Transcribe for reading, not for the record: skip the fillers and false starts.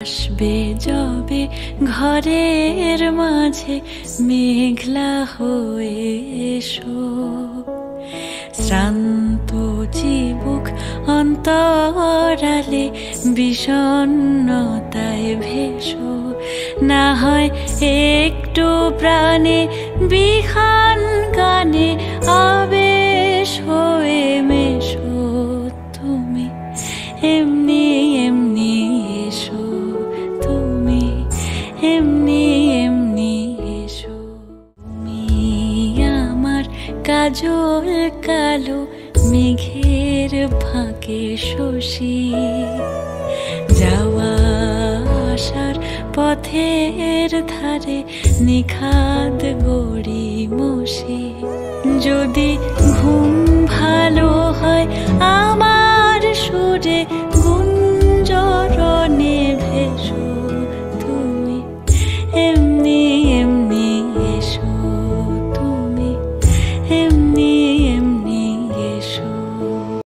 আসবে যবে ঘরের মাঝে মেঘলা হয়ে এসো, শ্রান্ত চিবুক অন্তরালে বিষণ্ণতায় ভেসো। না হয় একটু প্রাণে বিহান গানে আবেশ হয়ে মেশো। তুমি এমনি এমনি এসো, তুমি এমনি এমনি এসো। তুমি আমার কাজল কালো মেঘের ফাঁকে শশী, যাওয়া আসার পথের ধারে নিখাদ গড়ি মশি। যদি ঘুম ভালো হয় আমার সুরে গুঞ্জরণে ভেসো। তুমি এমনি এমনি এসো, তুমি এমনি